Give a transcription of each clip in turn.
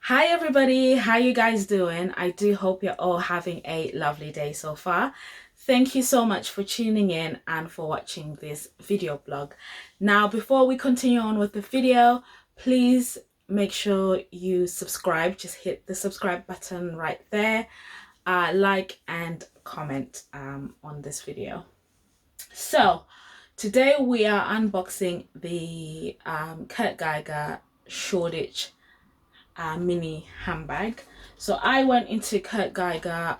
Hi everybody, how you guys doing? I do hope you're all having a lovely day so far. Thank you so much for tuning in and for watching this video blog. Now, before we continue on with the video, please make sure you subscribe. Just hit the subscribe button right there. Like and comment on this video. So today we are unboxing the Geiger Shoreditch mini handbag. So I went into Geiger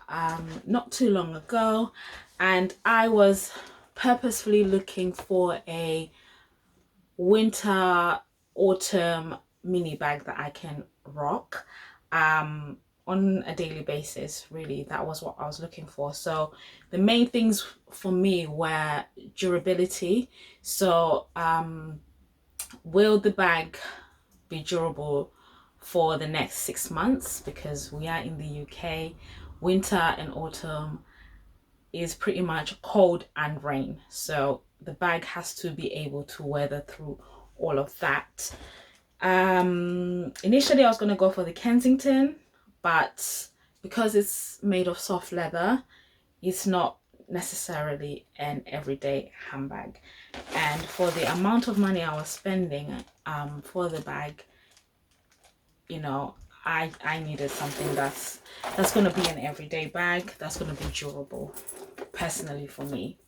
not too long ago, and I was purposefully looking for a winter autumn mini bag that I can rock on a daily basis. Really, that was what I was looking for. So the main things for me were durability. So will the bag be durable for the next 6 months? Because we are in the UK, winter and autumn is pretty much cold and rain, so the bag has to be able to weather through all of that. Initially I was going to go for the Kensington, but because it's made of soft leather, it's not necessarily an everyday handbag, and for the amount of money I was spending for the bag, you know, I needed something that's going to be an everyday bag, that's going to be durable, personally, for me.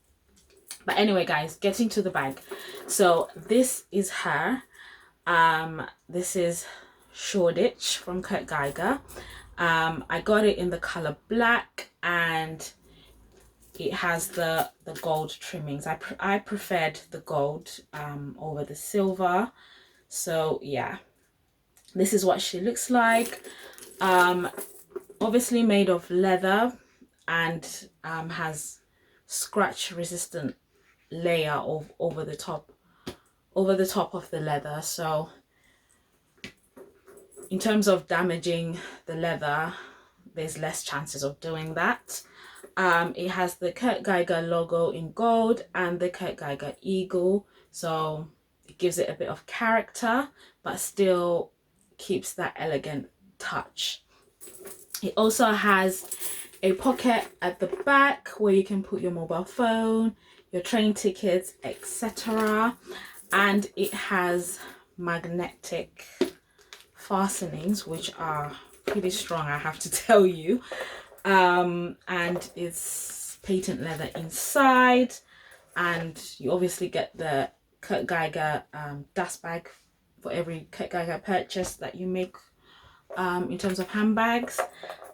But anyway guys, getting to the bag. So this is her. This is Shoreditch from Geiger. I got it in the color black, and it has the gold trimmings. I preferred the gold over the silver. So yeah, this is what she looks like. Obviously made of leather, and has scratch resistant layer of over the top of the leather. So in terms of damaging the leather, there's less chances of doing that. It has the Geiger logo in gold and the Geiger eagle, so it gives it a bit of character but still keeps that elegant touch. It also has a pocket at the back where you can put your mobile phone, your train tickets, etc. And it has magnetic fastenings, which are pretty strong, I have to tell you. And it's patent leather inside, and you obviously get the Geiger dust bag for every Geiger purchase that you make in terms of handbags.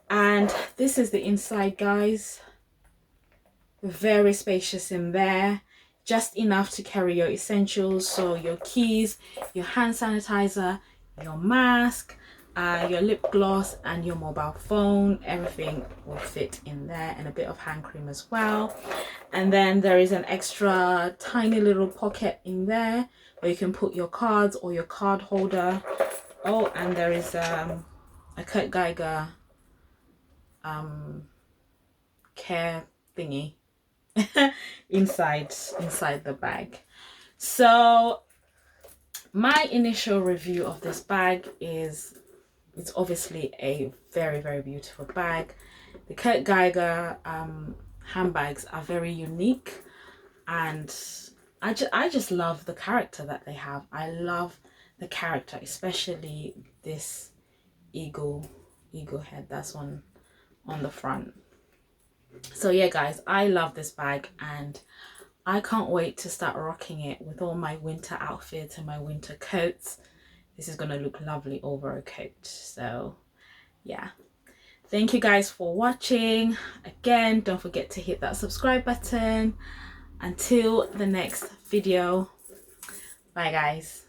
And this is the inside, guys. Very spacious in there, just enough to carry your essentials, so your keys, your hand sanitizer, your mask, your lip gloss and your mobile phone. Everything will fit in there, and a bit of hand cream as well. And then there is an extra tiny little pocket in there where you can put your cards or your card holder. Oh, and there is a Geiger care thingy inside the bag. So my initial review of this bag is, it's obviously a very, very beautiful bag. The Geiger handbags are very unique, and I just love the character that they have. I love the character, especially this eagle head that's on the front. So yeah guys, I love this bag, and I can't wait to start rocking it with all my winter outfits and my winter coats. This is gonna look lovely over a coat. So yeah, thank you guys for watching. Again, don't forget to hit that subscribe button. Until the next video, bye guys.